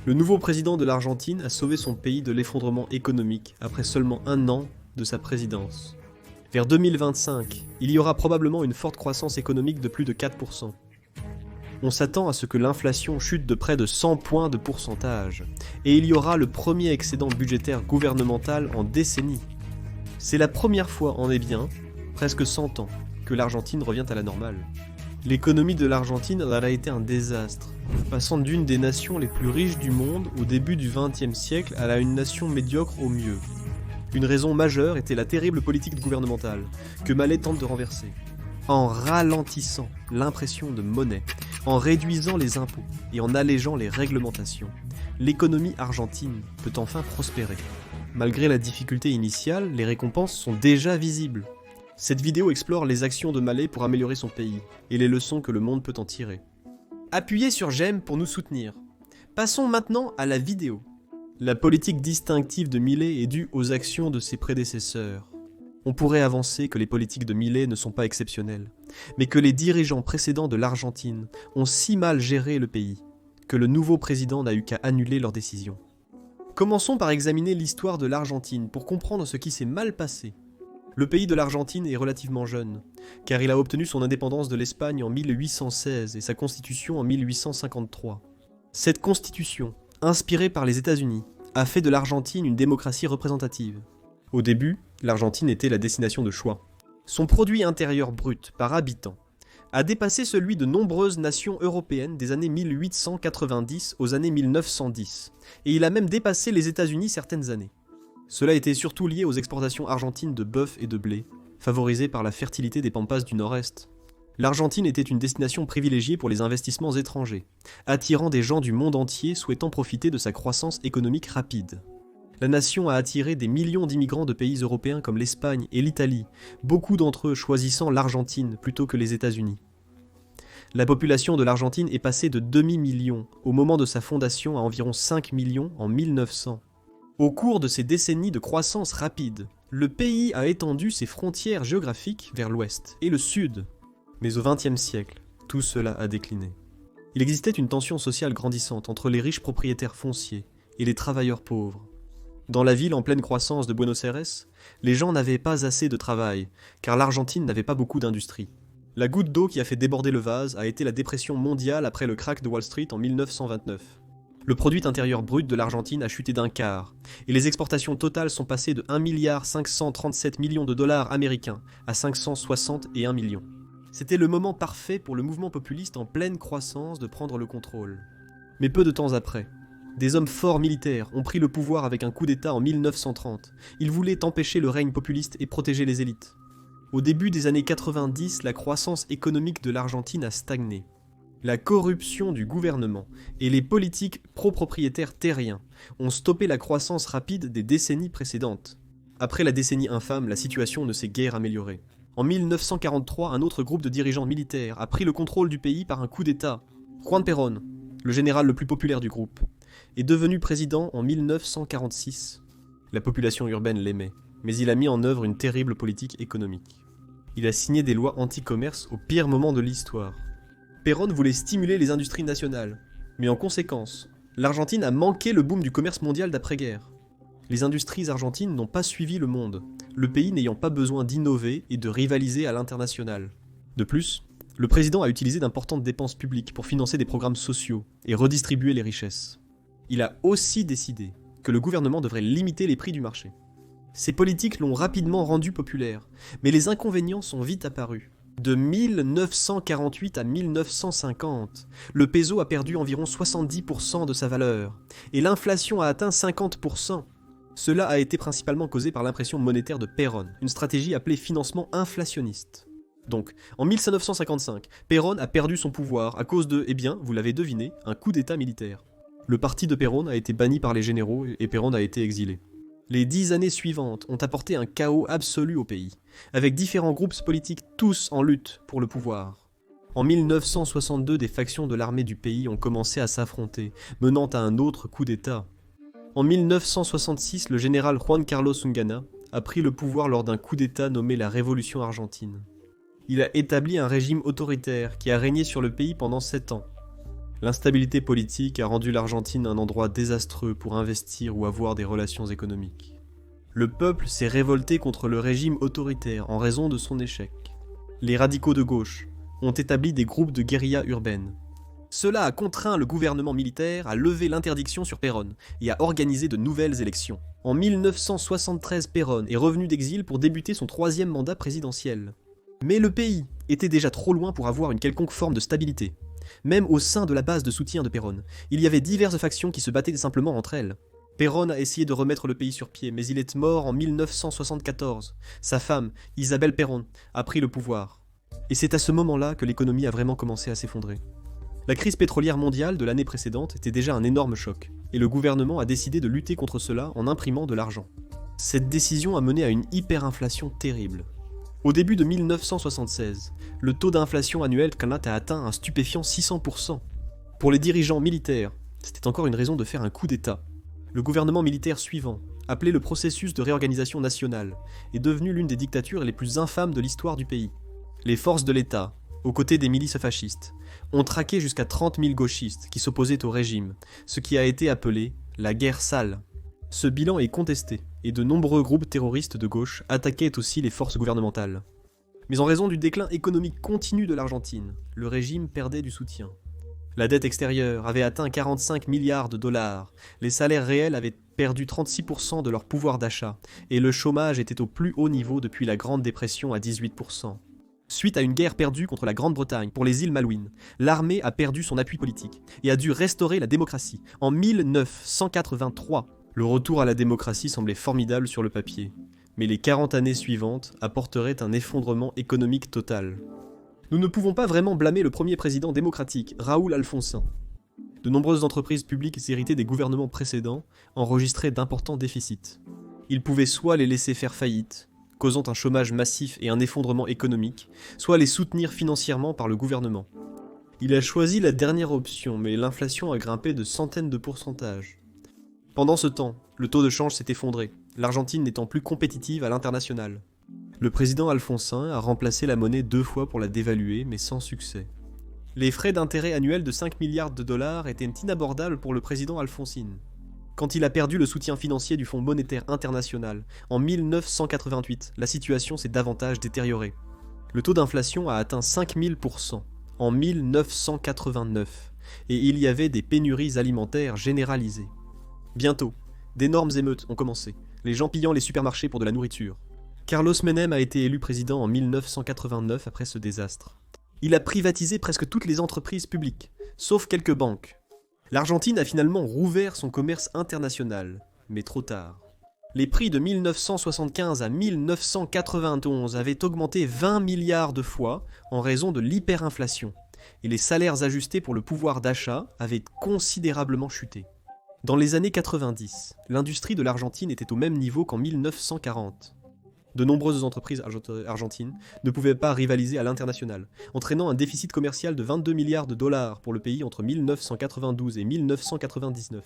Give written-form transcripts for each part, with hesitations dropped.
Le nouveau président de l'Argentine a sauvé son pays de l'effondrement économique après seulement un an de sa présidence. Vers 2025, il y aura probablement une forte croissance économique de plus de 4%. On s'attend à ce que l'inflation chute de près de 100 points de pourcentage, et il y aura le premier excédent budgétaire gouvernemental en décennies. C'est la première fois en presque 100 ans, que l'Argentine revient à la normale. L'économie de l'Argentine a été un désastre, passant d'une des nations les plus riches du monde au début du XXe siècle à une nation médiocre au mieux. Une raison majeure était la terrible politique gouvernementale, que Milei tente de renverser. En ralentissant l'impression de monnaie, en réduisant les impôts et en allégeant les réglementations, l'économie argentine peut enfin prospérer. Malgré la difficulté initiale, les récompenses sont déjà visibles. Cette vidéo explore les actions de Milei pour améliorer son pays, et les leçons que le monde peut en tirer. Appuyez sur j'aime pour nous soutenir. Passons maintenant à la vidéo. La politique distinctive de Milei est due aux actions de ses prédécesseurs. On pourrait avancer que les politiques de Milei ne sont pas exceptionnelles, mais que les dirigeants précédents de l'Argentine ont si mal géré le pays, que le nouveau président n'a eu qu'à annuler leurs décisions. Commençons par examiner l'histoire de l'Argentine pour comprendre ce qui s'est mal passé. Le pays de l'Argentine est relativement jeune, car il a obtenu son indépendance de l'Espagne en 1816 et sa constitution en 1853. Cette constitution, inspirée par les États-Unis, a fait de l'Argentine une démocratie représentative. Au début, l'Argentine était la destination de choix. Son produit intérieur brut par habitant a dépassé celui de nombreuses nations européennes des années 1890 aux années 1910, et il a même dépassé les États-Unis certaines années. Cela était surtout lié aux exportations argentines de bœuf et de blé, favorisées par la fertilité des pampas du nord-est. L'Argentine était une destination privilégiée pour les investissements étrangers, attirant des gens du monde entier souhaitant profiter de sa croissance économique rapide. La nation a attiré des millions d'immigrants de pays européens comme l'Espagne et l'Italie, beaucoup d'entre eux choisissant l'Argentine plutôt que les États-Unis. La population de l'Argentine est passée de demi-million au moment de sa fondation à environ 5 millions en 1900. Au cours de ces décennies de croissance rapide, le pays a étendu ses frontières géographiques vers l'ouest et le sud. Mais au XXe siècle, tout cela a décliné. Il existait une tension sociale grandissante entre les riches propriétaires fonciers et les travailleurs pauvres. Dans la ville en pleine croissance de Buenos Aires, les gens n'avaient pas assez de travail, car l'Argentine n'avait pas beaucoup d'industrie. La goutte d'eau qui a fait déborder le vase a été la dépression mondiale après le krach de Wall Street en 1929. Le produit intérieur brut de l'Argentine a chuté d'un quart, et les exportations totales sont passées de 1 537 millions de dollars américains à 561 millions. C'était le moment parfait pour le mouvement populiste en pleine croissance de prendre le contrôle. Mais peu de temps après, des hommes forts militaires ont pris le pouvoir avec un coup d'État en 1930. Ils voulaient empêcher le règne populiste et protéger les élites. Au début des années 90, la croissance économique de l'Argentine a stagné. La corruption du gouvernement et les politiques pro-propriétaires terriens ont stoppé la croissance rapide des décennies précédentes. Après la décennie infâme, la situation ne s'est guère améliorée. En 1943, un autre groupe de dirigeants militaires a pris le contrôle du pays par un coup d'État. Juan Perón, le général le plus populaire du groupe, est devenu président en 1946. La population urbaine l'aimait, mais il a mis en œuvre une terrible politique économique. Il a signé des lois anti-commerce au pire moment de l'histoire. Perón voulait stimuler les industries nationales, mais en conséquence, l'Argentine a manqué le boom du commerce mondial d'après-guerre. Les industries argentines n'ont pas suivi le monde, le pays n'ayant pas besoin d'innover et de rivaliser à l'international. De plus, le président a utilisé d'importantes dépenses publiques pour financer des programmes sociaux et redistribuer les richesses. Il a aussi décidé que le gouvernement devrait limiter les prix du marché. Ces politiques l'ont rapidement rendu populaire, mais les inconvénients sont vite apparus. De 1948 à 1950, le peso a perdu environ 70% de sa valeur, et l'inflation a atteint 50%. Cela a été principalement causé par l'impression monétaire de Perón, une stratégie appelée financement inflationniste. Donc, en 1955, Perón a perdu son pouvoir à cause de, vous l'avez deviné, un coup d'état militaire. Le parti de Perón a été banni par les généraux et Perón a été exilé. Les 10 années suivantes ont apporté un chaos absolu au pays, avec différents groupes politiques tous en lutte pour le pouvoir. En 1962, des factions de l'armée du pays ont commencé à s'affronter, menant à un autre coup d'État. En 1966, le général Juan Carlos Ungana a pris le pouvoir lors d'un coup d'État nommé la Révolution argentine. Il a établi un régime autoritaire qui a régné sur le pays pendant 7 ans. L'instabilité politique a rendu l'Argentine un endroit désastreux pour investir ou avoir des relations économiques. Le peuple s'est révolté contre le régime autoritaire en raison de son échec. Les radicaux de gauche ont établi des groupes de guérilla urbaine. Cela a contraint le gouvernement militaire à lever l'interdiction sur Perón et à organiser de nouvelles élections. En 1973, Perón est revenu d'exil pour débuter son 3e mandat présidentiel. Mais le pays était déjà trop loin pour avoir une quelconque forme de stabilité. Même au sein de la base de soutien de Perón, il y avait diverses factions qui se battaient simplement entre elles. Perón a essayé de remettre le pays sur pied, mais il est mort en 1974. Sa femme, Isabel Perón, a pris le pouvoir. Et c'est à ce moment-là que l'économie a vraiment commencé à s'effondrer. La crise pétrolière mondiale de l'année précédente était déjà un énorme choc, et le gouvernement a décidé de lutter contre cela en imprimant de l'argent. Cette décision a mené à une hyperinflation terrible. Au début de 1976, le taux d'inflation annuel a atteint un stupéfiant 600%. Pour les dirigeants militaires, c'était encore une raison de faire un coup d'État. Le gouvernement militaire suivant, appelé le processus de réorganisation nationale, est devenu l'une des dictatures les plus infâmes de l'histoire du pays. Les forces de l'État, aux côtés des milices fascistes, ont traqué jusqu'à 30 000 gauchistes qui s'opposaient au régime, ce qui a été appelé la guerre sale. Ce bilan est contesté, et de nombreux groupes terroristes de gauche attaquaient aussi les forces gouvernementales. Mais en raison du déclin économique continu de l'Argentine, le régime perdait du soutien. La dette extérieure avait atteint 45 milliards de dollars, les salaires réels avaient perdu 36% de leur pouvoir d'achat, et le chômage était au plus haut niveau depuis la Grande Dépression à 18%. Suite à une guerre perdue contre la Grande-Bretagne pour les îles Malouines, l'armée a perdu son appui politique et a dû restaurer la démocratie. En 1983, le retour à la démocratie semblait formidable sur le papier, mais les 40 années suivantes apporteraient un effondrement économique total. Nous ne pouvons pas vraiment blâmer le premier président démocratique, Raúl Alfonsín. De nombreuses entreprises publiques héritées des gouvernements précédents enregistraient d'importants déficits. Ils pouvaient soit les laisser faire faillite, causant un chômage massif et un effondrement économique, soit les soutenir financièrement par le gouvernement. Il a choisi la dernière option, mais l'inflation a grimpé de centaines de pourcentages. Pendant ce temps, le taux de change s'est effondré, l'Argentine n'étant plus compétitive à l'international. Le président Alfonsín a remplacé la monnaie 2 fois pour la dévaluer, mais sans succès. Les frais d'intérêt annuels de 5 milliards de dollars étaient inabordables pour le président Alfonsín. Quand il a perdu le soutien financier du Fonds monétaire international, en 1988, la situation s'est davantage détériorée. Le taux d'inflation a atteint 5000% en 1989, et il y avait des pénuries alimentaires généralisées. Bientôt, d'énormes émeutes ont commencé, les gens pillant les supermarchés pour de la nourriture. Carlos Menem a été élu président en 1989 après ce désastre. Il a privatisé presque toutes les entreprises publiques, sauf quelques banques. L'Argentine a finalement rouvert son commerce international, mais trop tard. Les prix de 1975 à 1991 avaient augmenté 20 milliards de fois en raison de l'hyperinflation, et les salaires ajustés pour le pouvoir d'achat avaient considérablement chuté. Dans les années 90, l'industrie de l'Argentine était au même niveau qu'en 1940. De nombreuses entreprises argentines ne pouvaient pas rivaliser à l'international, entraînant un déficit commercial de 22 milliards de dollars pour le pays entre 1992 et 1999.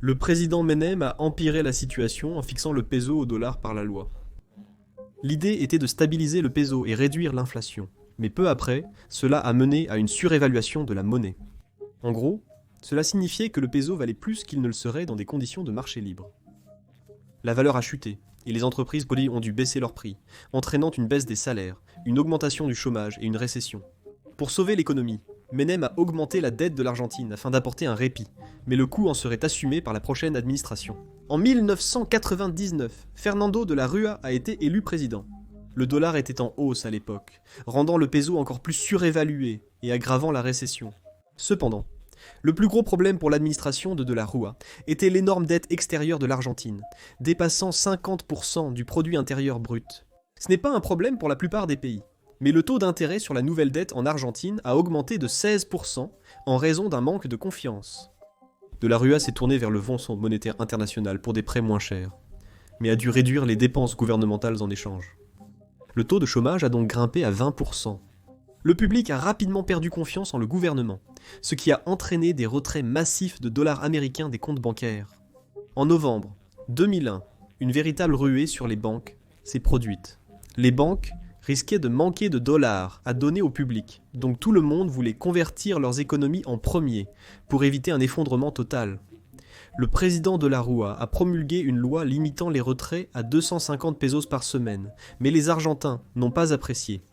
Le président Menem a empiré la situation en fixant le peso au dollar par la loi. L'idée était de stabiliser le peso et réduire l'inflation, mais peu après, cela a mené à une surévaluation de la monnaie. En gros, cela signifiait que le peso valait plus qu'il ne le serait dans des conditions de marché libre. La valeur a chuté, et les entreprises ont dû baisser leurs prix, entraînant une baisse des salaires, une augmentation du chômage et une récession. Pour sauver l'économie, Menem a augmenté la dette de l'Argentine afin d'apporter un répit, mais le coût en serait assumé par la prochaine administration. En 1999, Fernando de la Rúa a été élu président. Le dollar était en hausse à l'époque, rendant le peso encore plus surévalué et aggravant la récession. Cependant, le plus gros problème pour l'administration de la Rúa était l'énorme dette extérieure de l'Argentine, dépassant 50% du produit intérieur brut. Ce n'est pas un problème pour la plupart des pays, mais le taux d'intérêt sur la nouvelle dette en Argentine a augmenté de 16% en raison d'un manque de confiance. De la Rúa s'est tourné vers le Fonds monétaire international pour des prêts moins chers, mais a dû réduire les dépenses gouvernementales en échange. Le taux de chômage a donc grimpé à 20%. Le public a rapidement perdu confiance en le gouvernement, ce qui a entraîné des retraits massifs de dollars américains des comptes bancaires. En novembre 2001, une véritable ruée sur les banques s'est produite. Les banques risquaient de manquer de dollars à donner au public, donc tout le monde voulait convertir leurs économies en premier, pour éviter un effondrement total. Le président de la Rúa a promulgué une loi limitant les retraits à 250 pesos par semaine, mais les Argentins n'ont pas apprécié.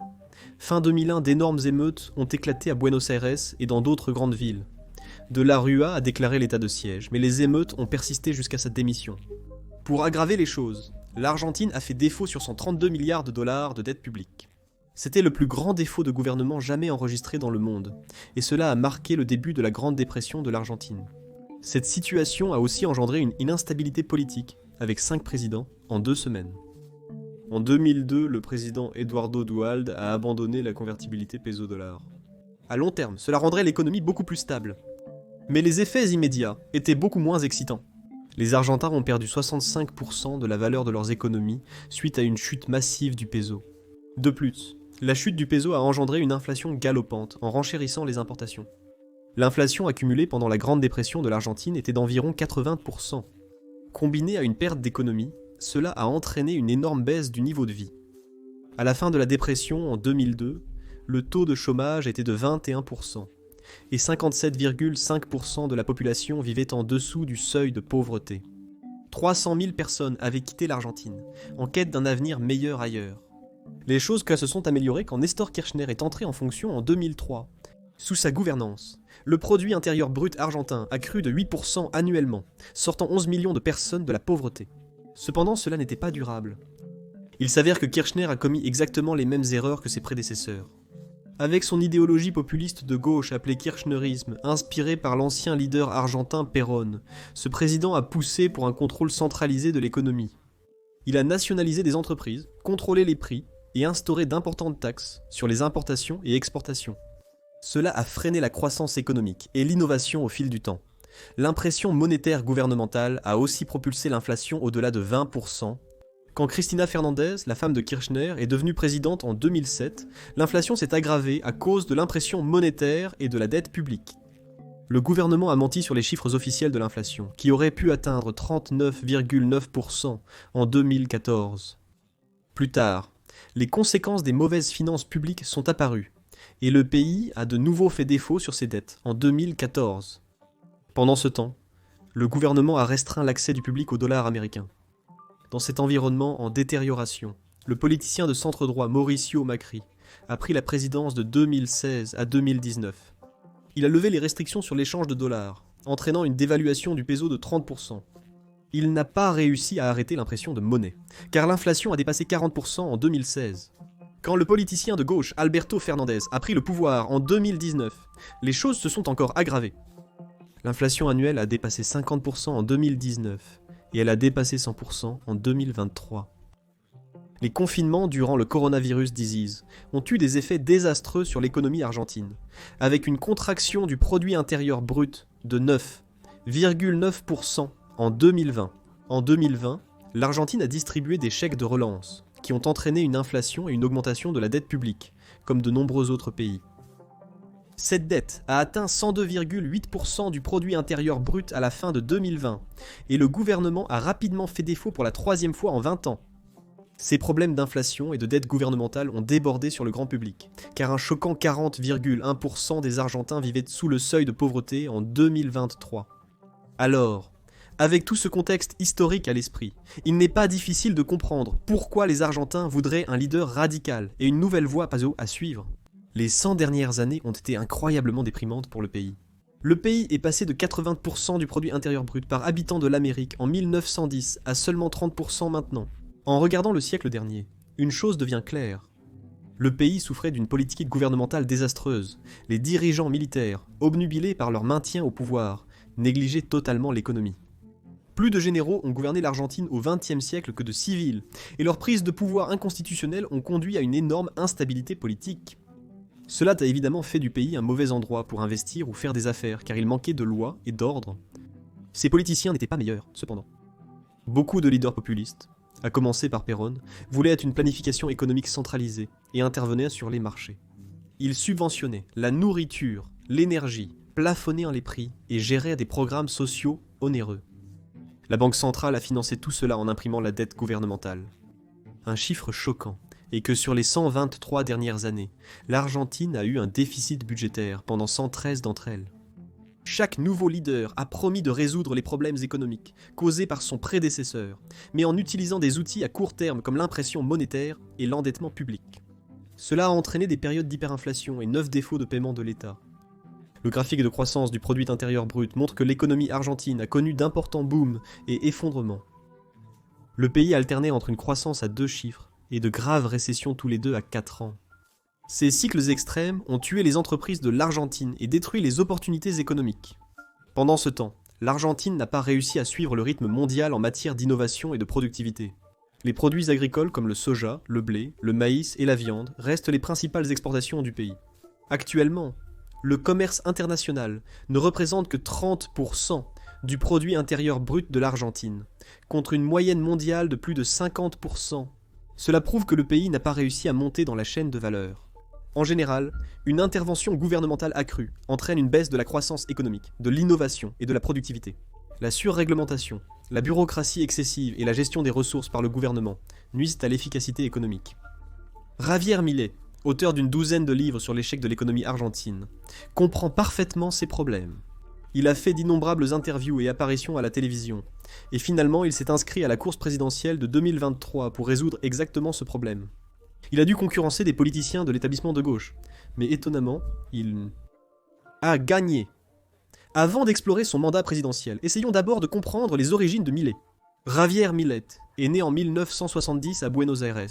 Fin 2001, d'énormes émeutes ont éclaté à Buenos Aires et dans d'autres grandes villes. De la Rúa a déclaré l'état de siège, mais les émeutes ont persisté jusqu'à sa démission. Pour aggraver les choses, l'Argentine a fait défaut sur son 32 milliards de dollars de dette publique. C'était le plus grand défaut de gouvernement jamais enregistré dans le monde, et cela a marqué le début de la Grande Dépression de l'Argentine. Cette situation a aussi engendré une instabilité politique, avec 5 présidents en 2 semaines. En 2002, le président Eduardo Duhalde a abandonné la convertibilité peso-dollar. À long terme, cela rendrait l'économie beaucoup plus stable. Mais les effets immédiats étaient beaucoup moins excitants. Les Argentins ont perdu 65% de la valeur de leurs économies suite à une chute massive du peso. De plus, la chute du peso a engendré une inflation galopante en renchérissant les importations. L'inflation accumulée pendant la Grande Dépression de l'Argentine était d'environ 80%. Combinée à une perte d'économie, cela a entraîné une énorme baisse du niveau de vie. À la fin de la dépression en 2002, le taux de chômage était de 21%. Et 57,5% de la population vivait en dessous du seuil de pauvreté. 300 000 personnes avaient quitté l'Argentine, en quête d'un avenir meilleur ailleurs. Les choses se sont améliorées quand Néstor Kirchner est entré en fonction en 2003. Sous sa gouvernance, le produit intérieur brut argentin a crû de 8% annuellement, sortant 11 millions de personnes de la pauvreté. Cependant, cela n'était pas durable. Il s'avère que Kirchner a commis exactement les mêmes erreurs que ses prédécesseurs. Avec son idéologie populiste de gauche appelée kirchnerisme, inspirée par l'ancien leader argentin Perón, ce président a poussé pour un contrôle centralisé de l'économie. Il a nationalisé des entreprises, contrôlé les prix et instauré d'importantes taxes sur les importations et exportations. Cela a freiné la croissance économique et l'innovation au fil du temps. L'impression monétaire gouvernementale a aussi propulsé l'inflation au-delà de 20%. Quand Cristina Fernández, la femme de Kirchner, est devenue présidente en 2007, l'inflation s'est aggravée à cause de l'impression monétaire et de la dette publique. Le gouvernement a menti sur les chiffres officiels de l'inflation, qui auraient pu atteindre 39,9% en 2014. Plus tard, les conséquences des mauvaises finances publiques sont apparues, et le pays a de nouveau fait défaut sur ses dettes en 2014. Pendant ce temps, le gouvernement a restreint l'accès du public au dollar américain. Dans cet environnement en détérioration, le politicien de centre-droit Mauricio Macri a pris la présidence de 2016 à 2019. Il a levé les restrictions sur l'échange de dollars, entraînant une dévaluation du peso de 30%. Il n'a pas réussi à arrêter l'impression de monnaie, car l'inflation a dépassé 40% en 2016. Quand le politicien de gauche Alberto Fernandez a pris le pouvoir en 2019, les choses se sont encore aggravées. L'inflation annuelle a dépassé 50% en 2019. Et elle a dépassé 100% en 2023. Les confinements durant le coronavirus disease ont eu des effets désastreux sur l'économie argentine, avec une contraction du produit intérieur brut de 9,9% en 2020. En 2020, l'Argentine a distribué des chèques de relance, qui ont entraîné une inflation et une augmentation de la dette publique, comme de nombreux autres pays. Cette dette a atteint 102,8% du produit intérieur brut à la fin de 2020, et le gouvernement a rapidement fait défaut pour la 3e fois en 20 ans. Ces problèmes d'inflation et de dette gouvernementale ont débordé sur le grand public, car un choquant 40,1% des Argentins vivaient sous le seuil de pauvreté en 2023. Alors, avec tout ce contexte historique à l'esprit, il n'est pas difficile de comprendre pourquoi les Argentins voudraient un leader radical et une nouvelle voie à suivre. Les 100 dernières années ont été incroyablement déprimantes pour le pays. Le pays est passé de 80% du produit intérieur brut par habitant de l'Amérique en 1910 à seulement 30% maintenant. En regardant le siècle dernier, une chose devient claire. Le pays souffrait d'une politique gouvernementale désastreuse. Les dirigeants militaires, obnubilés par leur maintien au pouvoir, négligeaient totalement l'économie. Plus de généraux ont gouverné l'Argentine au XXe siècle que de civils, et leurs prises de pouvoir inconstitutionnelles ont conduit à une énorme instabilité politique. Cela a évidemment fait du pays un mauvais endroit pour investir ou faire des affaires, car il manquait de lois et d'ordre. Ces politiciens n'étaient pas meilleurs, cependant. Beaucoup de leaders populistes, à commencer par Perón, voulaient être une planification économique centralisée et intervenaient sur les marchés. Ils subventionnaient la nourriture, l'énergie, plafonnaient les prix et géraient des programmes sociaux onéreux. La Banque centrale a financé tout cela en imprimant la dette gouvernementale. Un chiffre choquant et que sur les 123 dernières années, l'Argentine a eu un déficit budgétaire pendant 113 d'entre elles. Chaque nouveau leader a promis de résoudre les problèmes économiques causés par son prédécesseur, mais en utilisant des outils à court terme comme l'impression monétaire et l'endettement public. Cela a entraîné des périodes d'hyperinflation et 9 défauts de paiement de l'État. Le graphique de croissance du produit intérieur brut montre que l'économie argentine a connu d'importants booms et effondrements. Le pays alternait entre une croissance à 2 chiffres et de graves récessions tous les 2 à 4 ans. Ces cycles extrêmes ont tué les entreprises de l'Argentine et détruit les opportunités économiques. Pendant ce temps, l'Argentine n'a pas réussi à suivre le rythme mondial en matière d'innovation et de productivité. Les produits agricoles comme le soja, le blé, le maïs et la viande restent les principales exportations du pays. Actuellement, le commerce international ne représente que 30% du produit intérieur brut de l'Argentine, contre une moyenne mondiale de plus de 50%. Cela prouve que le pays n'a pas réussi à monter dans la chaîne de valeur. En général, une intervention gouvernementale accrue entraîne une baisse de la croissance économique, de l'innovation et de la productivité. La surréglementation, la bureaucratie excessive et la gestion des ressources par le gouvernement nuisent à l'efficacité économique. Javier Milei, auteur d'une douzaine de livres sur l'échec de l'économie argentine, comprend parfaitement ces problèmes. Il a fait d'innombrables interviews et apparitions à la télévision, et finalement il s'est inscrit à la course présidentielle de 2023 pour résoudre exactement ce problème. Il a dû concurrencer des politiciens de l'établissement de gauche, mais étonnamment, il a gagné. Avant d'explorer son mandat présidentiel, essayons d'abord de comprendre les origines de Milei. Javier Milei est né en 1970 à Buenos Aires,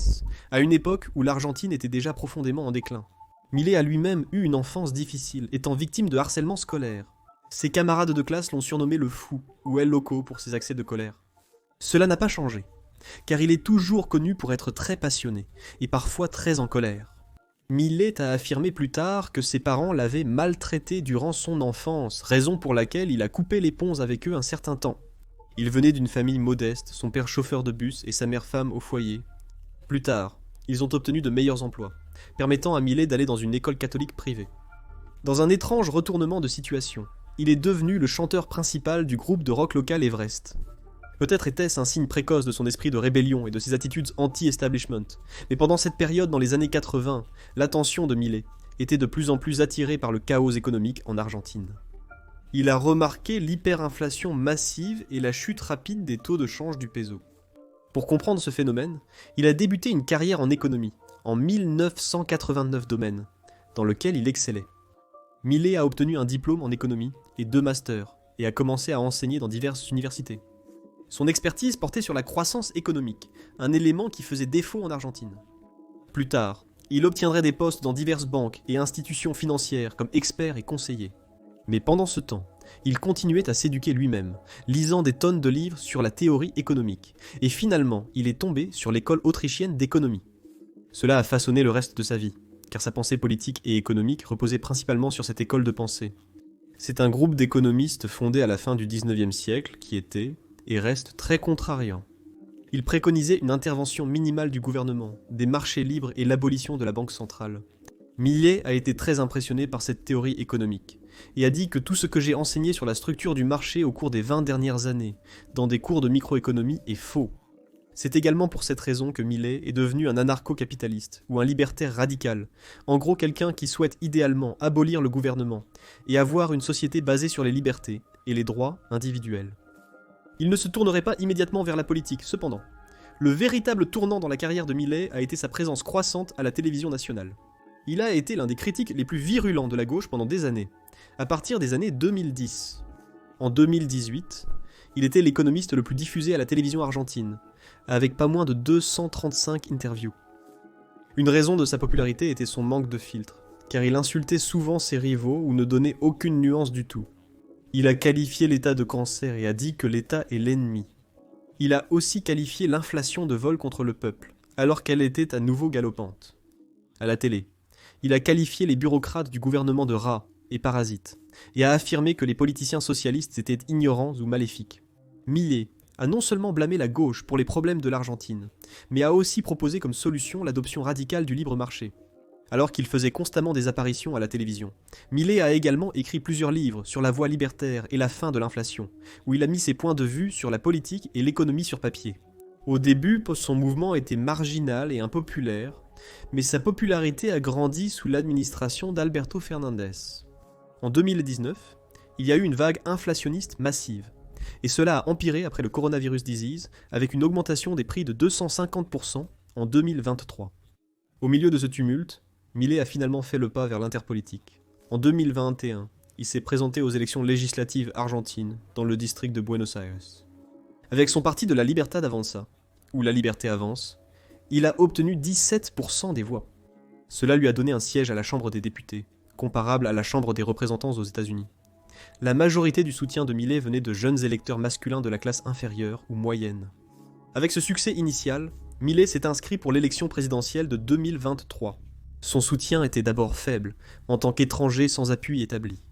à une époque où l'Argentine était déjà profondément en déclin. Milei a lui-même eu une enfance difficile, étant victime de harcèlement scolaire. Ses camarades de classe l'ont surnommé le fou, ou El Loco pour ses accès de colère. Cela n'a pas changé, car il est toujours connu pour être très passionné, et parfois très en colère. Milei a affirmé plus tard que ses parents l'avaient maltraité durant son enfance, raison pour laquelle il a coupé les ponts avec eux un certain temps. Il venait d'une famille modeste, son père chauffeur de bus et sa mère femme au foyer. Plus tard, ils ont obtenu de meilleurs emplois, permettant à Milei d'aller dans une école catholique privée. Dans un étrange retournement de situation, il est devenu le chanteur principal du groupe de rock local Everest. Peut-être était-ce un signe précoce de son esprit de rébellion et de ses attitudes anti-establishment, mais pendant cette période dans les années 80, l'attention de Milei était de plus en plus attirée par le chaos économique en Argentine. Il a remarqué l'hyperinflation massive et la chute rapide des taux de change du peso. Pour comprendre ce phénomène, il a débuté une carrière en économie, en 1989 domaine, dans lequel il excellait. Milei a obtenu un diplôme en économie et 2 masters, et a commencé à enseigner dans diverses universités. Son expertise portait sur la croissance économique, un élément qui faisait défaut en Argentine. Plus tard, il obtiendrait des postes dans diverses banques et institutions financières comme expert et conseiller. Mais pendant ce temps, il continuait à s'éduquer lui-même, lisant des tonnes de livres sur la théorie économique, et finalement, il est tombé sur l'école autrichienne d'économie. Cela a façonné le reste de sa vie, car sa pensée politique et économique reposait principalement sur cette école de pensée. C'est un groupe d'économistes fondé à la fin du XIXe siècle qui était, et reste très contrariant. Il préconisait une intervention minimale du gouvernement, des marchés libres et l'abolition de la banque centrale. Milei a été très impressionné par cette théorie économique, et a dit que tout ce que j'ai enseigné sur la structure du marché au cours des 20 dernières années, dans des cours de microéconomie, est faux. C'est également pour cette raison que Milei est devenu un anarcho-capitaliste, ou un libertaire radical, en gros quelqu'un qui souhaite idéalement abolir le gouvernement, et avoir une société basée sur les libertés et les droits individuels. Il ne se tournerait pas immédiatement vers la politique, cependant. Le véritable tournant dans la carrière de Milei a été sa présence croissante à la télévision nationale. Il a été l'un des critiques les plus virulents de la gauche pendant des années, à partir des années 2010. En 2018, il était l'économiste le plus diffusé à la télévision argentine, avec pas moins de 235 interviews. Une raison de sa popularité était son manque de filtre, car il insultait souvent ses rivaux ou ne donnait aucune nuance du tout. Il a qualifié l'État de cancer et a dit que l'État est l'ennemi. Il a aussi qualifié l'inflation de vol contre le peuple, alors qu'elle était à nouveau galopante. À la télé, il a qualifié les bureaucrates du gouvernement de rats et parasites, et a affirmé que les politiciens socialistes étaient ignorants ou maléfiques. Milei a non seulement blâmé la gauche pour les problèmes de l'Argentine, mais a aussi proposé comme solution l'adoption radicale du libre marché, alors qu'il faisait constamment des apparitions à la télévision. Milei a également écrit plusieurs livres sur la voie libertaire et la fin de l'inflation, où il a mis ses points de vue sur la politique et l'économie sur papier. Au début, son mouvement était marginal et impopulaire, mais sa popularité a grandi sous l'administration d'Alberto Fernandez. En 2019, il y a eu une vague inflationniste massive, et cela a empiré après le coronavirus disease avec une augmentation des prix de 250% en 2023. Au milieu de ce tumulte, Milei a finalement fait le pas vers l'interpolitique. En 2021, il s'est présenté aux élections législatives argentines dans le district de Buenos Aires. Avec son parti de la Libertad Avanza, ou la Liberté Avance, il a obtenu 17% des voix. Cela lui a donné un siège à la Chambre des députés, comparable à la Chambre des représentants aux États-Unis. La majorité du soutien de Milei venait de jeunes électeurs masculins de la classe inférieure ou moyenne. Avec ce succès initial, Milei s'est inscrit pour l'élection présidentielle de 2023. Son soutien était d'abord faible, en tant qu'étranger sans appui établi.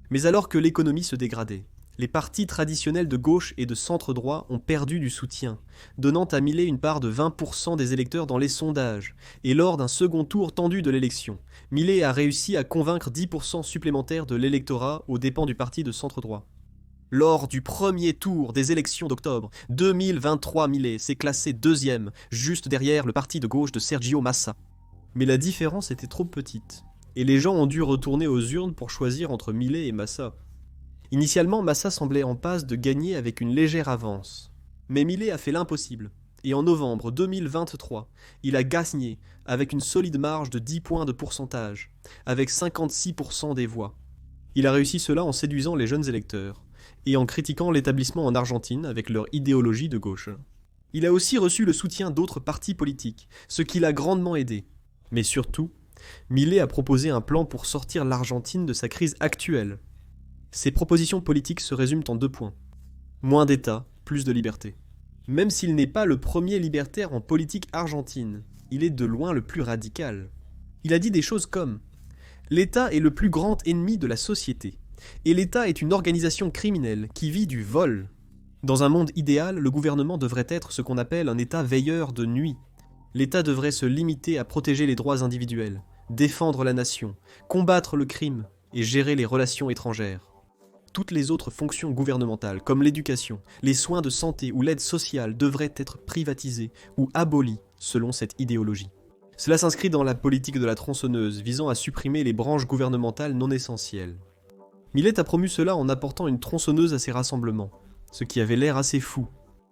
Mais alors que l'économie se dégradait, les partis traditionnels de gauche et de centre-droit ont perdu du soutien, donnant à Milei une part de 20% des électeurs dans les sondages, et lors d'un second tour tendu de l'élection, Milei a réussi à convaincre 10% supplémentaires de l'électorat aux dépens du parti de centre-droit. Lors du premier tour des élections d'octobre 2023, Milei s'est classé deuxième, juste derrière le parti de gauche de Sergio Massa. Mais la différence était trop petite, et les gens ont dû retourner aux urnes pour choisir entre Milei et Massa. Initialement, Massa semblait en passe de gagner avec une légère avance. Mais Milei a fait l'impossible, et en novembre 2023, il a gagné avec une solide marge de 10 points de pourcentage, avec 56% des voix. Il a réussi cela en séduisant les jeunes électeurs, et en critiquant l'établissement en Argentine avec leur idéologie de gauche. Il a aussi reçu le soutien d'autres partis politiques, ce qui l'a grandement aidé. Mais surtout, Milei a proposé un plan pour sortir l'Argentine de sa crise actuelle. Ses propositions politiques se résument en 2 points. Moins d'État, plus de liberté. Même s'il n'est pas le premier libertaire en politique argentine, il est de loin le plus radical. Il a dit des choses comme « L'État est le plus grand ennemi de la société, et l'État est une organisation criminelle qui vit du vol. Dans un monde idéal, le gouvernement devrait être ce qu'on appelle un État veilleur de nuit. L'État devrait se limiter à protéger les droits individuels, défendre la nation, combattre le crime et gérer les relations étrangères. Toutes les autres fonctions gouvernementales, comme l'éducation, les soins de santé ou l'aide sociale, devraient être privatisées ou abolies selon cette idéologie. Cela s'inscrit dans la politique de la tronçonneuse, visant à supprimer les branches gouvernementales non essentielles. Milei a promu cela en apportant une tronçonneuse à ses rassemblements, ce qui avait l'air assez fou.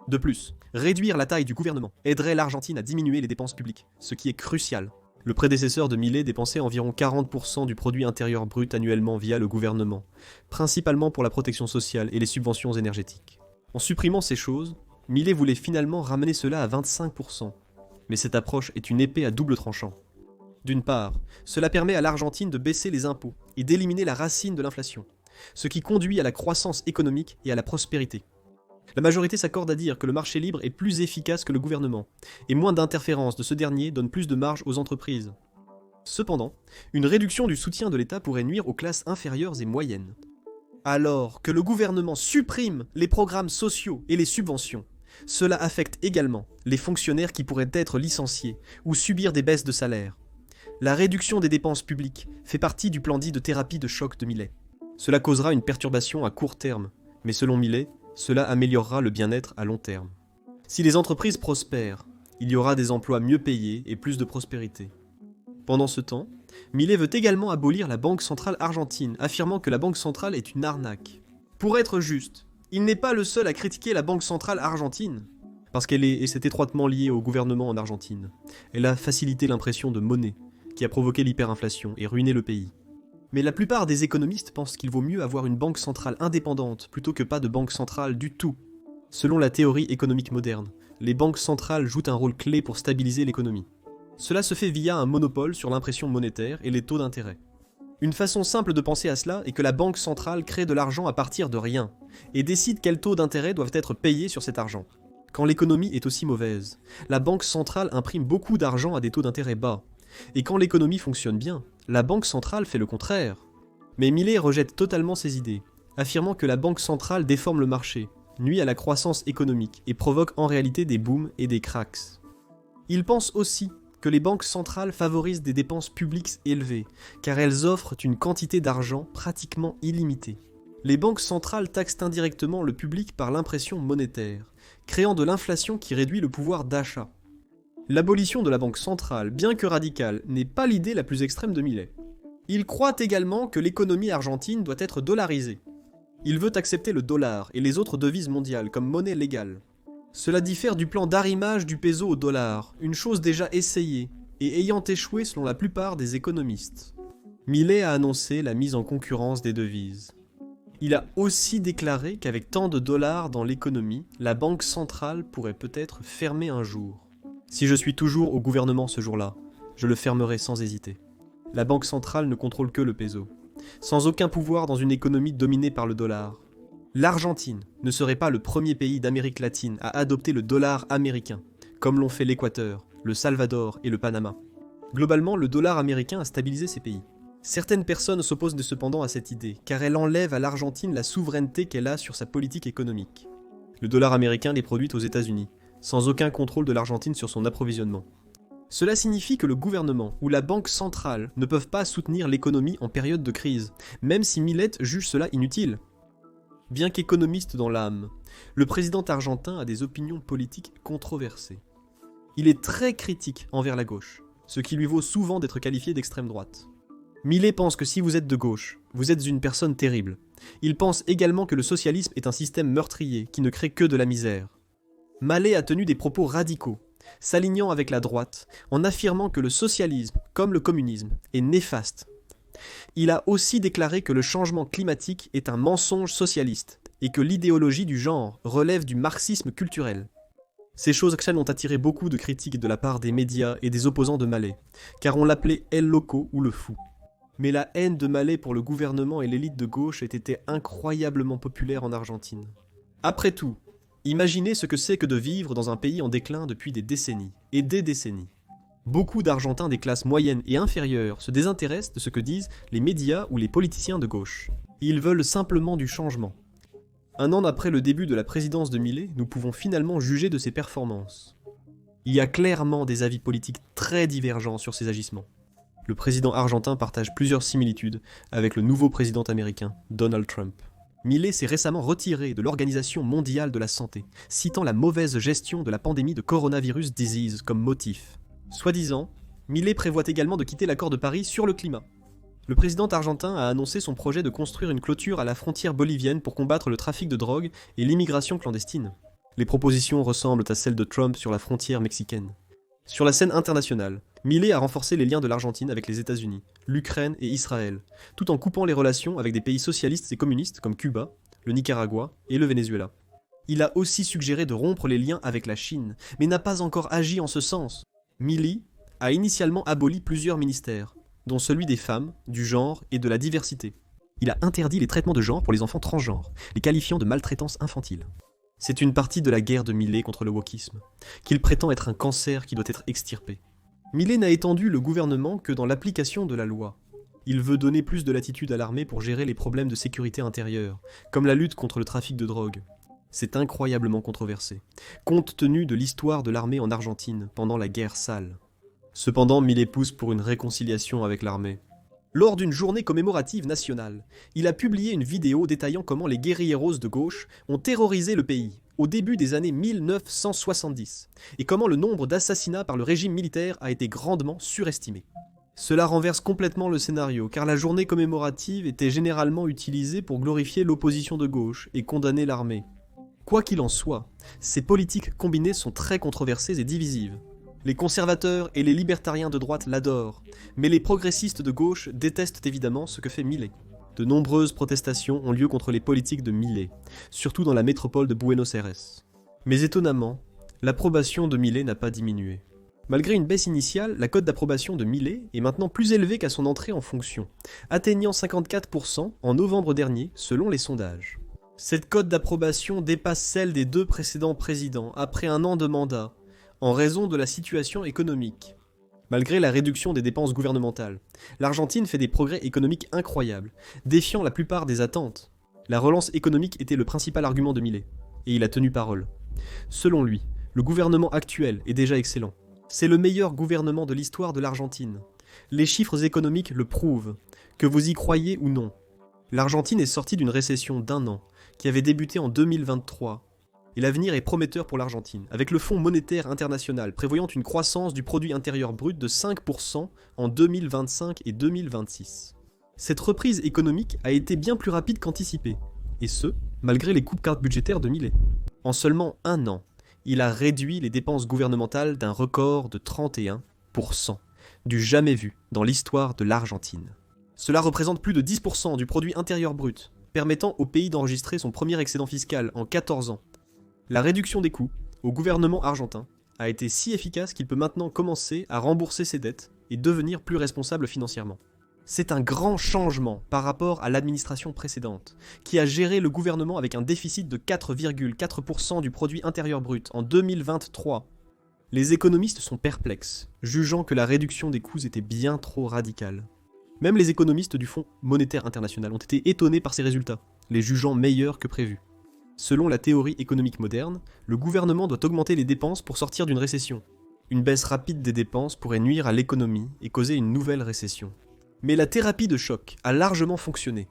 De plus, réduire la taille du gouvernement aiderait l'Argentine à diminuer les dépenses publiques, ce qui est crucial. Le prédécesseur de Milei dépensait environ 40% du produit intérieur brut annuellement via le gouvernement, principalement pour la protection sociale et les subventions énergétiques. En supprimant ces choses, Milei voulait finalement ramener cela à 25%. Mais cette approche est une épée à double tranchant. D'une part, cela permet à l'Argentine de baisser les impôts et d'éliminer la racine de l'inflation, ce qui conduit à la croissance économique et à la prospérité. La majorité s'accorde à dire que le marché libre est plus efficace que le gouvernement, et moins d'interférences de ce dernier donne plus de marge aux entreprises. Cependant, une réduction du soutien de l'État pourrait nuire aux classes inférieures et moyennes. Alors que le gouvernement supprime les programmes sociaux et les subventions, cela affecte également les fonctionnaires qui pourraient être licenciés ou subir des baisses de salaire. La réduction des dépenses publiques fait partie du plan dit de thérapie de choc de Milei. Cela causera une perturbation à court terme, mais selon Milei, cela améliorera le bien-être à long terme. Si les entreprises prospèrent, il y aura des emplois mieux payés et plus de prospérité. Pendant ce temps, Milei veut également abolir la Banque centrale argentine, affirmant que la Banque centrale est une arnaque. Pour être juste, il n'est pas le seul à critiquer la Banque centrale argentine, parce qu'elle est étroitement liée au gouvernement en Argentine. Elle a facilité l'impression de monnaie, qui a provoqué l'hyperinflation et ruiné le pays. Mais la plupart des économistes pensent qu'il vaut mieux avoir une banque centrale indépendante plutôt que pas de banque centrale du tout. Selon la théorie économique moderne, les banques centrales jouent un rôle clé pour stabiliser l'économie. Cela se fait via un monopole sur l'impression monétaire et les taux d'intérêt. Une façon simple de penser à cela est que la banque centrale crée de l'argent à partir de rien, et décide quels taux d'intérêt doivent être payés sur cet argent. Quand l'économie est aussi mauvaise, la banque centrale imprime beaucoup d'argent à des taux d'intérêt bas. Et quand l'économie fonctionne bien, la banque centrale fait le contraire. Mais Milei rejette totalement ces idées, affirmant que la banque centrale déforme le marché, nuit à la croissance économique et provoque en réalité des booms et des cracks. Il pense aussi que les banques centrales favorisent des dépenses publiques élevées, car elles offrent une quantité d'argent pratiquement illimitée. Les banques centrales taxent indirectement le public par l'impression monétaire, créant de l'inflation qui réduit le pouvoir d'achat. L'abolition de la banque centrale, bien que radicale, n'est pas l'idée la plus extrême de Milei. Il croit également que l'économie argentine doit être dollarisée. Il veut accepter le dollar et les autres devises mondiales comme monnaie légale. Cela diffère du plan d'arrimage du peso au dollar, une chose déjà essayée et ayant échoué selon la plupart des économistes. Milei a annoncé la mise en concurrence des devises. Il a aussi déclaré qu'avec tant de dollars dans l'économie, la banque centrale pourrait peut-être fermer un jour. Si je suis toujours au gouvernement ce jour-là, je le fermerai sans hésiter. La banque centrale ne contrôle que le peso, sans aucun pouvoir dans une économie dominée par le dollar. L'Argentine ne serait pas le premier pays d'Amérique latine à adopter le dollar américain, comme l'ont fait l'Équateur, le Salvador et le Panama. Globalement, le dollar américain a stabilisé ces pays. Certaines personnes s'opposent cependant à cette idée, car elle enlève à l'Argentine la souveraineté qu'elle a sur sa politique économique. Le dollar américain est produit aux États-Unis, sans aucun contrôle de l'Argentine sur son approvisionnement. Cela signifie que le gouvernement ou la banque centrale ne peuvent pas soutenir l'économie en période de crise, même si Milei juge cela inutile. Bien qu'économiste dans l'âme, le président argentin a des opinions politiques controversées. Il est très critique envers la gauche, ce qui lui vaut souvent d'être qualifié d'extrême droite. Milei pense que si vous êtes de gauche, vous êtes une personne terrible. Il pense également que le socialisme est un système meurtrier qui ne crée que de la misère. Milei a tenu des propos radicaux, s'alignant avec la droite, en affirmant que le socialisme, comme le communisme, est néfaste. Il a aussi déclaré que le changement climatique est un mensonge socialiste et que l'idéologie du genre relève du marxisme culturel. Ces choses ont attiré beaucoup de critiques de la part des médias et des opposants de Milei, car on l'appelait El Loco ou le fou. Mais la haine de Milei pour le gouvernement et l'élite de gauche était incroyablement populaire en Argentine. Après tout, imaginez ce que c'est que de vivre dans un pays en déclin depuis des décennies, et des décennies. Beaucoup d'Argentins des classes moyennes et inférieures se désintéressent de ce que disent les médias ou les politiciens de gauche. Ils veulent simplement du changement. Un an après le début de la présidence de Milei, nous pouvons finalement juger de ses performances. Il y a clairement des avis politiques très divergents sur ses agissements. Le président argentin partage plusieurs similitudes avec le nouveau président américain, Donald Trump. Milei s'est récemment retiré de l'Organisation mondiale de la santé, citant la mauvaise gestion de la pandémie de coronavirus disease comme motif. Soi-disant, Milei prévoit également de quitter l'accord de Paris sur le climat. Le président argentin a annoncé son projet de construire une clôture à la frontière bolivienne pour combattre le trafic de drogue et l'immigration clandestine. Les propositions ressemblent à celles de Trump sur la frontière mexicaine. Sur la scène internationale, Milei a renforcé les liens de l'Argentine avec les États-Unis, l'Ukraine et Israël, tout en coupant les relations avec des pays socialistes et communistes comme Cuba, le Nicaragua et le Venezuela. Il a aussi suggéré de rompre les liens avec la Chine, mais n'a pas encore agi en ce sens. Milei a initialement aboli plusieurs ministères, dont celui des femmes, du genre et de la diversité. Il a interdit les traitements de genre pour les enfants transgenres, les qualifiant de maltraitance infantile. C'est une partie de la guerre de Milei contre le wokisme, qu'il prétend être un cancer qui doit être extirpé. Milei n'a étendu le gouvernement que dans l'application de la loi. Il veut donner plus de latitude à l'armée pour gérer les problèmes de sécurité intérieure, comme la lutte contre le trafic de drogue. C'est incroyablement controversé, compte tenu de l'histoire de l'armée en Argentine pendant la guerre sale. Cependant, Milei pousse pour une réconciliation avec l'armée. Lors d'une journée commémorative nationale, il a publié une vidéo détaillant comment les guérilleros de gauche ont terrorisé le pays au début des années 1970 et comment le nombre d'assassinats par le régime militaire a été grandement surestimé. Cela renverse complètement le scénario car la journée commémorative était généralement utilisée pour glorifier l'opposition de gauche et condamner l'armée. Quoi qu'il en soit, ces politiques combinées sont très controversées et divisives. Les conservateurs et les libertariens de droite l'adorent, mais les progressistes de gauche détestent évidemment ce que fait Milei. De nombreuses protestations ont lieu contre les politiques de Milei, surtout dans la métropole de Buenos Aires. Mais étonnamment, l'approbation de Milei n'a pas diminué. Malgré une baisse initiale, la cote d'approbation de Milei est maintenant plus élevée qu'à son entrée en fonction, atteignant 54% en novembre dernier selon les sondages. Cette cote d'approbation dépasse celle des deux précédents présidents après un an de mandat, en raison de la situation économique. Malgré la réduction des dépenses gouvernementales, l'Argentine fait des progrès économiques incroyables, défiant la plupart des attentes. La relance économique était le principal argument de Milei, et il a tenu parole. Selon lui, le gouvernement actuel est déjà excellent. C'est le meilleur gouvernement de l'histoire de l'Argentine. Les chiffres économiques le prouvent, que vous y croyez ou non. L'Argentine est sortie d'une récession d'un an, qui avait débuté en 2023. Et l'avenir est prometteur pour l'Argentine, avec le Fonds monétaire international prévoyant une croissance du produit intérieur brut de 5% en 2025 et 2026. Cette reprise économique a été bien plus rapide qu'anticipé, et ce, malgré les coupes budgétaires de Milei. En seulement un an, il a réduit les dépenses gouvernementales d'un record de 31%, du jamais vu dans l'histoire de l'Argentine. Cela représente plus de 10% du produit intérieur brut, permettant au pays d'enregistrer son premier excédent fiscal en 14 ans. La réduction des coûts au gouvernement argentin a été si efficace qu'il peut maintenant commencer à rembourser ses dettes et devenir plus responsable financièrement. C'est un grand changement par rapport à l'administration précédente, qui a géré le gouvernement avec un déficit de 4,4% du produit intérieur brut en 2023. Les économistes sont perplexes, jugeant que la réduction des coûts était bien trop radicale. Même les économistes du Fonds monétaire international ont été étonnés par ces résultats, les jugeant meilleurs que prévu. Selon la théorie économique moderne, le gouvernement doit augmenter les dépenses pour sortir d'une récession. Une baisse rapide des dépenses pourrait nuire à l'économie et causer une nouvelle récession. Mais la thérapie de choc a largement fonctionné,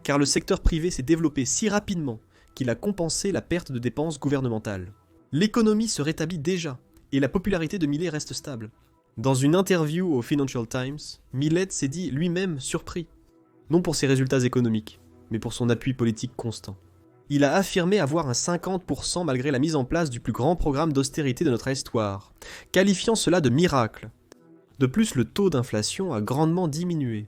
car le secteur privé s'est développé si rapidement qu'il a compensé la perte de dépenses gouvernementales. L'économie se rétablit déjà, et la popularité de Milei reste stable. Dans une interview au Financial Times, Milei s'est dit lui-même surpris, non pour ses résultats économiques, mais pour son appui politique constant. Il a affirmé avoir un 50% malgré la mise en place du plus grand programme d'austérité de notre histoire, qualifiant cela de miracle. De plus, le taux d'inflation a grandement diminué.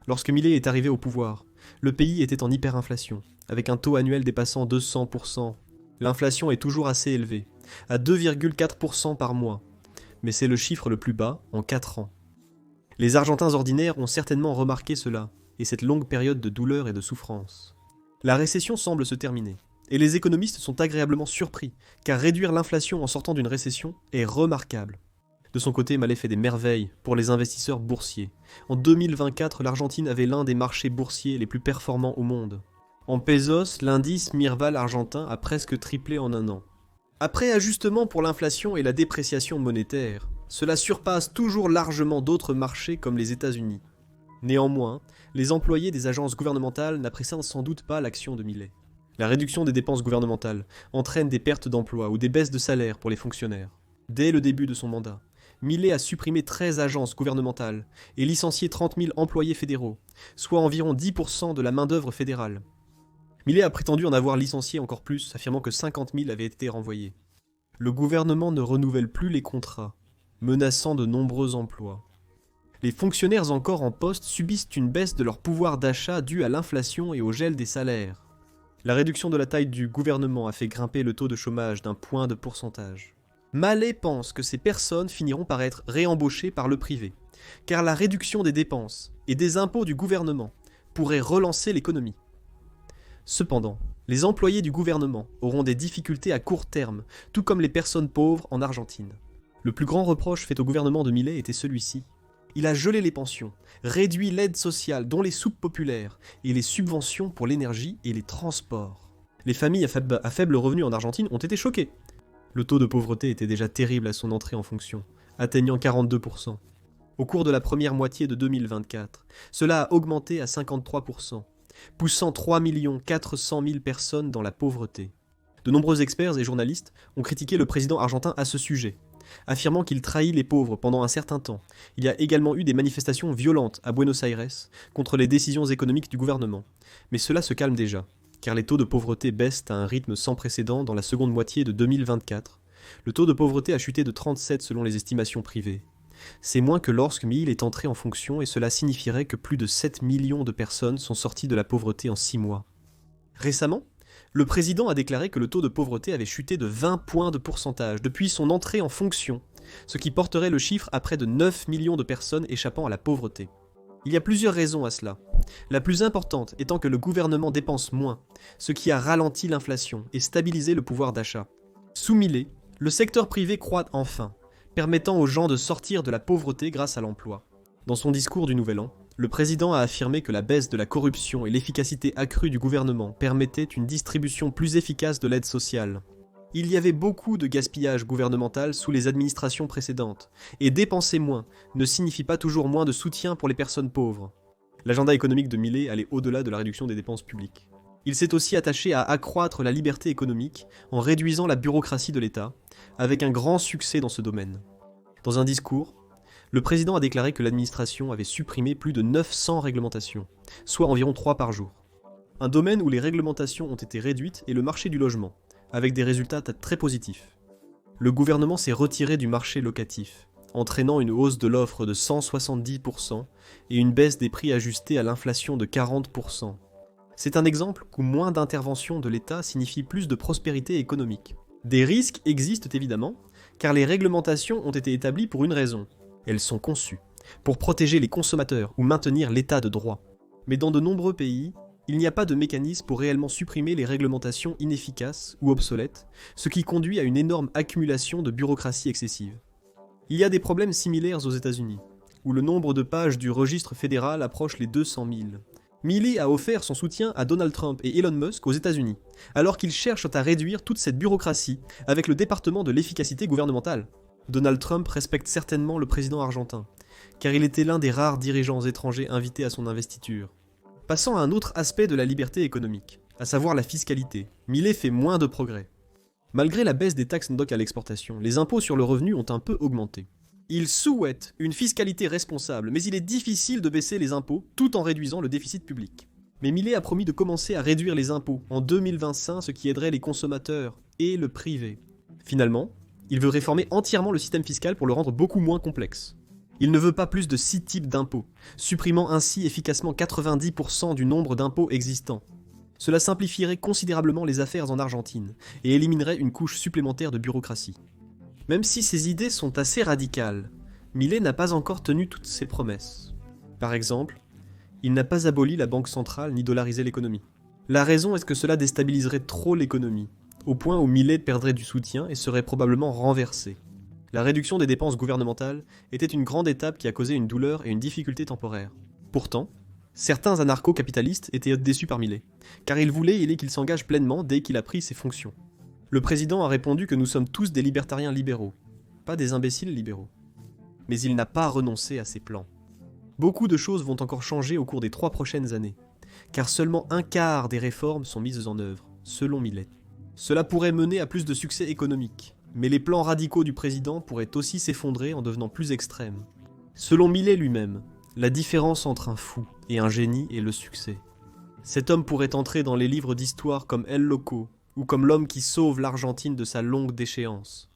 Lorsque Milei est arrivé au pouvoir, le pays était en hyperinflation, avec un taux annuel dépassant 200%. L'inflation est toujours assez élevée, à 2,4% par mois, mais c'est le chiffre le plus bas en 4 ans. Les Argentins ordinaires ont certainement remarqué cela, et cette longue période de douleur et de souffrance. La récession semble se terminer, et les économistes sont agréablement surpris, car réduire l'inflation en sortant d'une récession est remarquable. De son côté, Milei fait des merveilles pour les investisseurs boursiers. En 2024, l'Argentine avait l'un des marchés boursiers les plus performants au monde. En pesos, l'indice Mirval argentin a presque triplé en un an. Après ajustement pour l'inflation et la dépréciation monétaire, cela surpasse toujours largement d'autres marchés comme les États-Unis. Néanmoins, les employés des agences gouvernementales n'apprécient sans doute pas l'action de Milei. La réduction des dépenses gouvernementales entraîne des pertes d'emplois ou des baisses de salaire pour les fonctionnaires. Dès le début de son mandat, Milei a supprimé 13 agences gouvernementales et licencié 30 000 employés fédéraux, soit environ 10% de la main-d'œuvre fédérale. Milei a prétendu en avoir licencié encore plus, affirmant que 50 000 avaient été renvoyés. Le gouvernement ne renouvelle plus les contrats, menaçant de nombreux emplois. Les fonctionnaires encore en poste subissent une baisse de leur pouvoir d'achat due à l'inflation et au gel des salaires. La réduction de la taille du gouvernement a fait grimper le taux de chômage d'un point de pourcentage. Milei pense que ces personnes finiront par être réembauchées par le privé, car la réduction des dépenses et des impôts du gouvernement pourrait relancer l'économie. Cependant, les employés du gouvernement auront des difficultés à court terme, tout comme les personnes pauvres en Argentine. Le plus grand reproche fait au gouvernement de Milei était celui-ci. Il a gelé les pensions, réduit l'aide sociale, dont les soupes populaires, et les subventions pour l'énergie et les transports. Les familles à faible revenu en Argentine ont été choquées. Le taux de pauvreté était déjà terrible à son entrée en fonction, atteignant 42%. Au cours de la première moitié de 2024, cela a augmenté à 53%, poussant 3 400 000 personnes dans la pauvreté. De nombreux experts et journalistes ont critiqué le président argentin à ce sujet, affirmant qu'il trahit les pauvres pendant un certain temps. Il y a également eu des manifestations violentes à Buenos Aires contre les décisions économiques du gouvernement. Mais cela se calme déjà, car les taux de pauvreté baissent à un rythme sans précédent dans la seconde moitié de 2024. Le taux de pauvreté a chuté de 37 selon les estimations privées. C'est moins que lorsque Milei est entré en fonction et cela signifierait que plus de 7 millions de personnes sont sorties de la pauvreté en 6 mois. Récemment, le président a déclaré que le taux de pauvreté avait chuté de 20 points de pourcentage depuis son entrée en fonction, ce qui porterait le chiffre à près de 9 millions de personnes échappant à la pauvreté. Il y a plusieurs raisons à cela. La plus importante étant que le gouvernement dépense moins, ce qui a ralenti l'inflation et stabilisé le pouvoir d'achat. Sous Milei, le secteur privé croît enfin, permettant aux gens de sortir de la pauvreté grâce à l'emploi. Dans son discours du Nouvel An, le président a affirmé que la baisse de la corruption et l'efficacité accrue du gouvernement permettaient une distribution plus efficace de l'aide sociale. Il y avait beaucoup de gaspillage gouvernemental sous les administrations précédentes, et dépenser moins ne signifie pas toujours moins de soutien pour les personnes pauvres. L'agenda économique de Milei allait au-delà de la réduction des dépenses publiques. Il s'est aussi attaché à accroître la liberté économique en réduisant la bureaucratie de l'État, avec un grand succès dans ce domaine. Dans un discours, le président a déclaré que l'administration avait supprimé plus de 900 réglementations, soit environ 3 par jour. Un domaine où les réglementations ont été réduites est le marché du logement, avec des résultats très positifs. Le gouvernement s'est retiré du marché locatif, entraînant une hausse de l'offre de 170% et une baisse des prix ajustés à l'inflation de 40%. C'est un exemple où moins d'intervention de l'État signifie plus de prospérité économique. Des risques existent évidemment, car les réglementations ont été établies pour une raison. Elles sont conçues pour protéger les consommateurs ou maintenir l'état de droit. Mais dans de nombreux pays, il n'y a pas de mécanisme pour réellement supprimer les réglementations inefficaces ou obsolètes, ce qui conduit à une énorme accumulation de bureaucratie excessive. Il y a des problèmes similaires aux États-Unis, où le nombre de pages du registre fédéral approche les 200 000. Milley a offert son soutien à Donald Trump et Elon Musk aux États-Unis, alors qu'ils cherchent à réduire toute cette bureaucratie avec le département de l'efficacité gouvernementale. Donald Trump respecte certainement le président argentin, car il était l'un des rares dirigeants étrangers invités à son investiture. Passant à un autre aspect de la liberté économique, à savoir la fiscalité, Milley fait moins de progrès. Malgré la baisse des taxes NOC à l'exportation, les impôts sur le revenu ont un peu augmenté. Il souhaite une fiscalité responsable, mais il est difficile de baisser les impôts tout en réduisant le déficit public. Mais Milley a promis de commencer à réduire les impôts en 2025, ce qui aiderait les consommateurs et le privé. Finalement, il veut réformer entièrement le système fiscal pour le rendre beaucoup moins complexe. Il ne veut pas plus de 6 types d'impôts, supprimant ainsi efficacement 90% du nombre d'impôts existants. Cela simplifierait considérablement les affaires en Argentine et éliminerait une couche supplémentaire de bureaucratie. Même si ces idées sont assez radicales, Milley n'a pas encore tenu toutes ses promesses. Par exemple, il n'a pas aboli la banque centrale ni dollarisé l'économie. La raison est que cela déstabiliserait trop l'économie, au point où Milley perdrait du soutien et serait probablement renversé. La réduction des dépenses gouvernementales était une grande étape qui a causé une douleur et une difficulté temporaire. Pourtant, certains anarcho-capitalistes étaient déçus par Milley, car ils voulaient qu'il s'engage pleinement dès qu'il a pris ses fonctions. Le président a répondu que nous sommes tous des libertariens libéraux, pas des imbéciles libéraux. Mais il n'a pas renoncé à ses plans. Beaucoup de choses vont encore changer au cours des 3 prochaines années, car seulement un quart des réformes sont mises en œuvre, selon Milley. Cela pourrait mener à plus de succès économique, mais les plans radicaux du président pourraient aussi s'effondrer en devenant plus extrêmes. Selon Milley lui-même, la différence entre un fou et un génie est le succès. Cet homme pourrait entrer dans les livres d'histoire comme El Loco, ou comme l'homme qui sauve l'Argentine de sa longue déchéance.